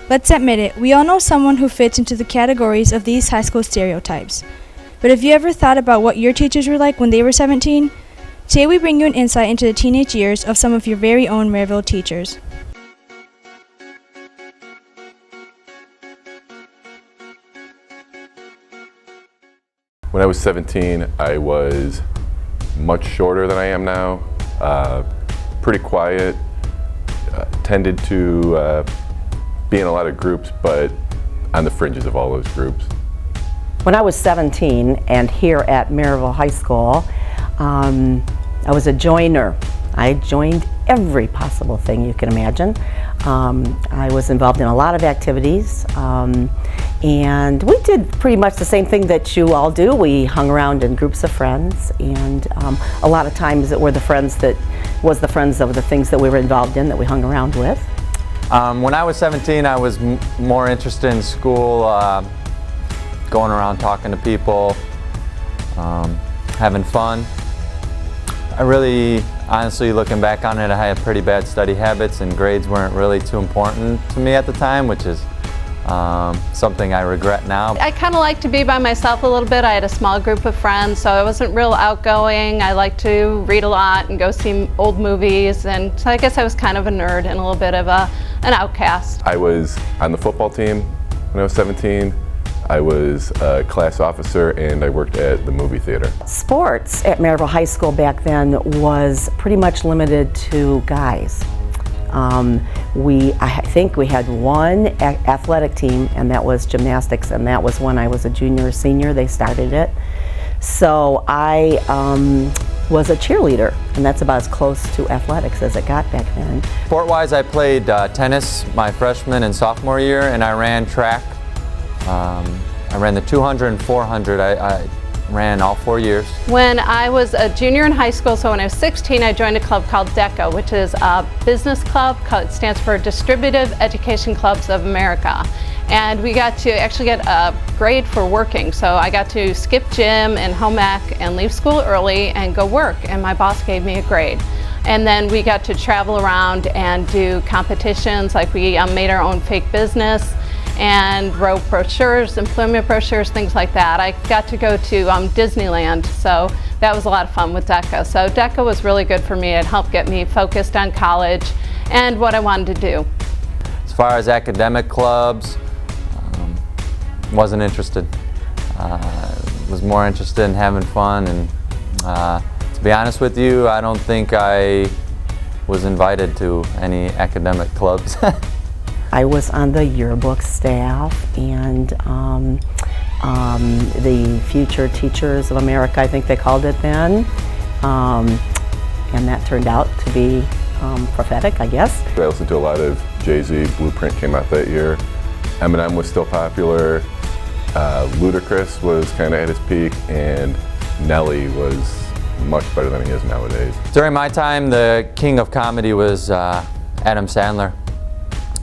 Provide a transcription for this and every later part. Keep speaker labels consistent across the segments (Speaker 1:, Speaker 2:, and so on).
Speaker 1: Let's admit it, we all know someone who fits into the categories of these high school stereotypes. But have you ever thought about what your teachers were like when they were 17? Today we bring you an insight into the teenage years of some of your very own Merrillville teachers.
Speaker 2: When I was 17, I was much shorter than I am now, pretty quiet, tended to be in a lot of groups, but on the fringes of all those groups.
Speaker 3: When I was 17 and here at Merrillville High School, I was a joiner. I joined every possible thing you can imagine. I was involved in a lot of activities, and we did pretty much the same thing that you all do. We hung around in groups of friends, and a lot of times it were the friends that was the friends of the things that we were involved in that we hung around with.
Speaker 4: When I was 17, I was more interested in school, going around talking to people, having fun. I really, honestly, looking back on it, I had pretty bad study habits and grades weren't really too important to me at the time, which is something I regret now.
Speaker 5: I kind of like to be by myself a little bit. I had a small group of friends, so I wasn't real outgoing. I like to read a lot and go see old movies, and so I guess I was kind of a nerd and a little bit of an outcast.
Speaker 2: I was on the football team when I was 17. I was a class officer and I worked at the movie theater.
Speaker 3: Sports at Merrillville High School back then was pretty much limited to guys. I think we had one athletic team, and that was gymnastics, and that was when I was a junior or senior. They started it. So I was a cheerleader, and that's about as close to athletics as it got back then.
Speaker 4: Sport-wise, I played tennis my freshman and sophomore year, and I ran track. I ran the 200 and 400. I ran all 4 years.
Speaker 5: When I was a junior in high school, so when I was 16, I joined a club called DECA, which is a business club. It stands for Distributive Education Clubs of America. And we got to actually get a grade for working. So I got to skip gym and home ec and leave school early and go work, and my boss gave me a grade. And then we got to travel around and do competitions, like we made our own fake business and wrote brochures, employment brochures, things like that. I got to go to Disneyland, so that was a lot of fun with DECA. So DECA was really good for me. It helped get me focused on college and what I wanted to do.
Speaker 4: As far as academic clubs, wasn't interested. Was more interested in having fun, and to be honest with you, I don't think I was invited to any academic clubs.
Speaker 3: I was on the yearbook staff and the Future Teachers of America, I think they called it then, and that turned out to be prophetic, I guess.
Speaker 2: I listened to a lot of Jay-Z. Blueprint came out that year. Eminem was still popular. Ludacris was kind of at his peak, and Nelly was much better than he is nowadays.
Speaker 4: During my time, the king of comedy was Adam Sandler.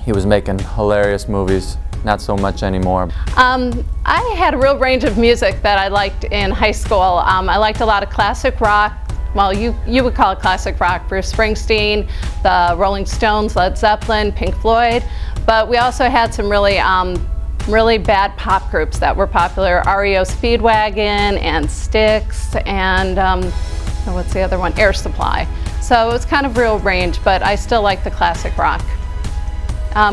Speaker 4: He was making hilarious movies, not so much anymore.
Speaker 5: I had a real range of music that I liked in high school. I liked a lot of classic rock. Well, you would call it classic rock. Bruce Springsteen, the Rolling Stones, Led Zeppelin, Pink Floyd. But we also had some really bad pop groups that were popular. REO Speedwagon and Styx and what's the other one? Air Supply. So it was kind of real range, but I still like the classic rock.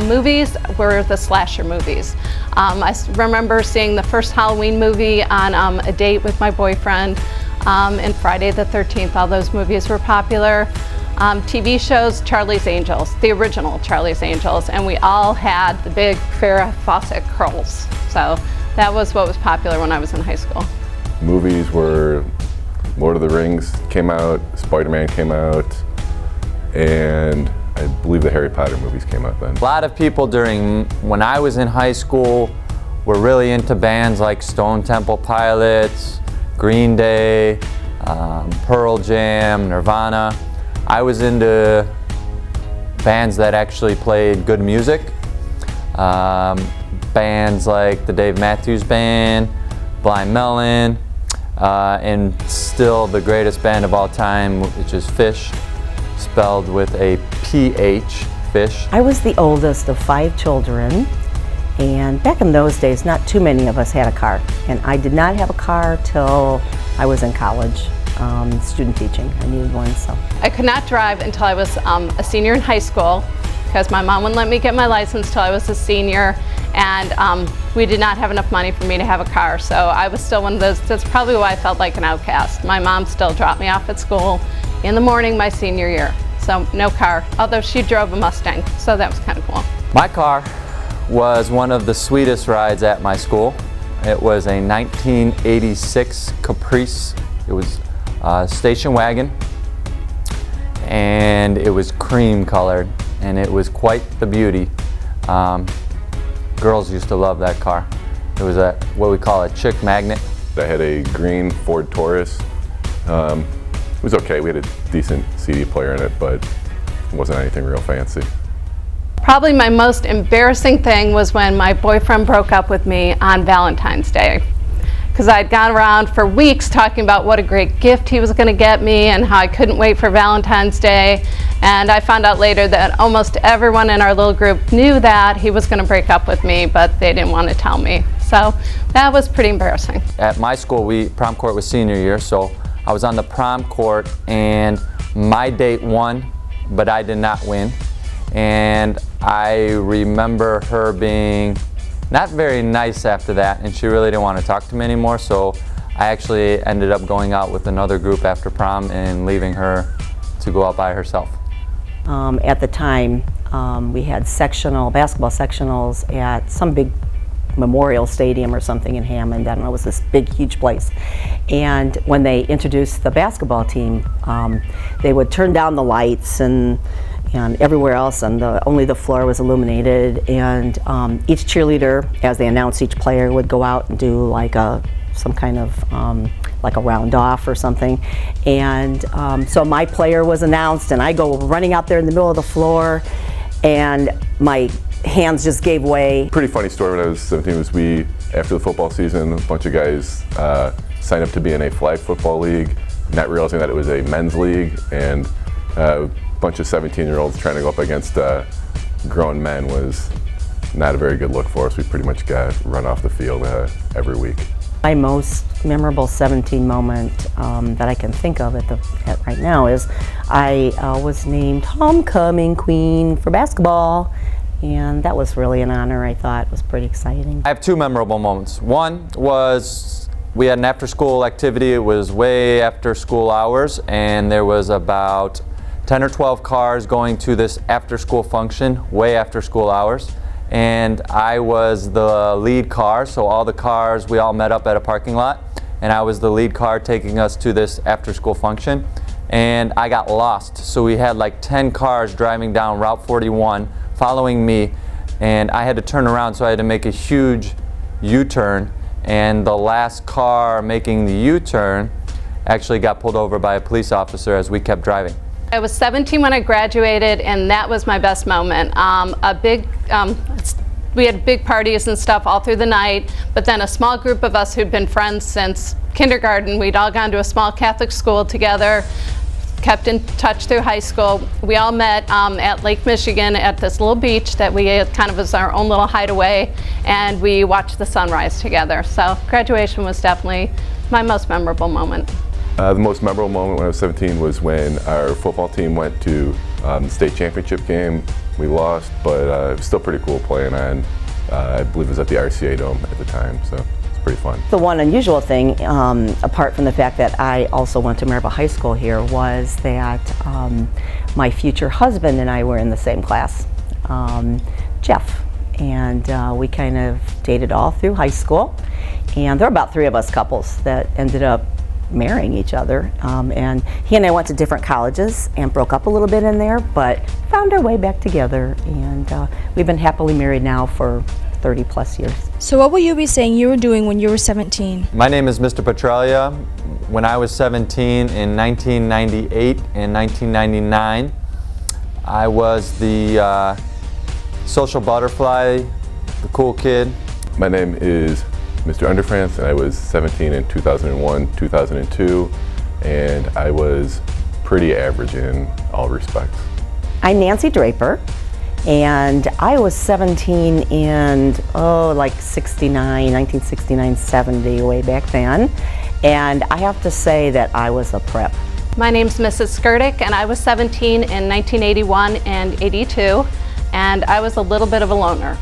Speaker 5: Movies were the slasher movies. I remember seeing the first Halloween movie on a date with my boyfriend, and Friday the 13th. All those movies were popular. TV shows, Charlie's Angels, the original Charlie's Angels, and we all had the big Farrah Fawcett curls. So that was what was popular when I was in high school.
Speaker 2: Movies were Lord of the Rings came out, Spider-Man came out, and I believe the Harry Potter movies came out then.
Speaker 4: A lot of people when I was in high school were really into bands like Stone Temple Pilots, Green Day, Pearl Jam, Nirvana. I was into bands that actually played good music. Bands like the Dave Matthews Band, Blind Melon, and still the greatest band of all time, which is Fish, spelled with a PH, Fish.
Speaker 3: I was the oldest of 5 children, And back in those days, not too many of us had a car. And I did not have a car till I was in college, student teaching. I needed one, so.
Speaker 5: I could not drive until I was a senior in high school because my mom wouldn't let me get my license till I was a senior, and we did not have enough money for me to have a car. So I was still one of those, that's probably why I felt like an outcast. My mom still dropped me off at school in the morning my senior year. So no car, although she drove a Mustang, so that was kind of cool.
Speaker 4: My car was one of the sweetest rides at my school. It was a 1986 Caprice. It was a station wagon, and it was cream colored, and it was quite the beauty. Girls used to love that car. It was a what we call a chick magnet.
Speaker 2: I had a green Ford Taurus. It was okay. We had a decent CD player in it, but it wasn't anything real fancy.
Speaker 5: Probably my most embarrassing thing was when my boyfriend broke up with me on Valentine's Day. Because I'd gone around for weeks talking about what a great gift he was going to get me and how I couldn't wait for Valentine's Day. And I found out later that almost everyone in our little group knew that he was going to break up with me, but they didn't want to tell me. So that was pretty embarrassing.
Speaker 4: At my school, prom court was senior year, so I was on the prom court and my date won, but I did not win. And I remember her being not very nice after that, and she really didn't want to talk to me anymore, so I actually ended up going out with another group after prom and leaving her to go out by herself.
Speaker 3: At the time, we had basketball sectionals at some big memorial stadium or something in Hammond. I don't know, it was this big, huge place. And when they introduced the basketball team, they would turn down the lights and everywhere else, and only the floor was illuminated. And each cheerleader, as they announced each player, would go out and do like some kind of like a round off or something. And so my player was announced, and I go running out there in the middle of the floor, and my hands just gave way.
Speaker 2: Pretty funny story when I was 17 was after the football season, a bunch of guys signed up to be in a flag football league, not realizing that it was a men's league, and a bunch of 17-year-olds trying to go up against grown men was not a very good look for us. We pretty much got run off the field every week.
Speaker 3: My most memorable 17 moment that I can think of at right now is I was named homecoming queen for basketball, and that was really an honor. I thought it was pretty exciting.
Speaker 4: I have two memorable moments. One was we had an after-school activity. It was way after school hours, and there was about 10 or 12 cars going to this after-school function way after school hours. And I was the lead car, so all the cars, we all met up at a parking lot, and I was the lead car taking us to this after-school function. And I got lost, so we had like 10 cars driving down Route 41 following me, and I had to turn around, so I had to make a huge U-turn, and the last car making the U-turn actually got pulled over by a police officer as we kept driving.
Speaker 5: I was 17 when I graduated, and that was my best moment. We had big parties and stuff all through the night, but then a small group of us who'd been friends since kindergarten, we'd all gone to a small Catholic school together, kept in touch through high school. We all met at Lake Michigan at this little beach that we had kind of as our own little hideaway, and we watched the sunrise together. So graduation was definitely my most memorable moment.
Speaker 2: The most memorable moment when I was 17 was when our football team went to the state championship game. We lost, but it was still pretty cool playing on, I believe it was at the RCA Dome at the time, so it's pretty fun.
Speaker 3: The one unusual thing, apart from the fact that I also went to Merrillville High School here, was that my future husband and I were in the same class, Jeff. And we kind of dated all through high school. And there were about 3 of us couples that ended up marrying each other, and he and I went to different colleges and broke up a little bit in there, but found our way back together, and we've been happily married now for 30 plus years.
Speaker 1: So what will you be saying you were doing when you were 17?
Speaker 4: My name is Mr. Petralia. When I was 17 in 1998 and 1999, I was the social butterfly, the cool kid.
Speaker 2: My name is Mr. Underfrance, and I was 17 in 2001, 2002, and I was pretty average in all respects.
Speaker 3: I'm Nancy Draper, And I was 17 in, like 1969, 70, way back then. And I have to say that I was a prep.
Speaker 5: My name's Mrs. Skirdick, and I was 17 in 1981 and 82, and I was a little bit of a loner.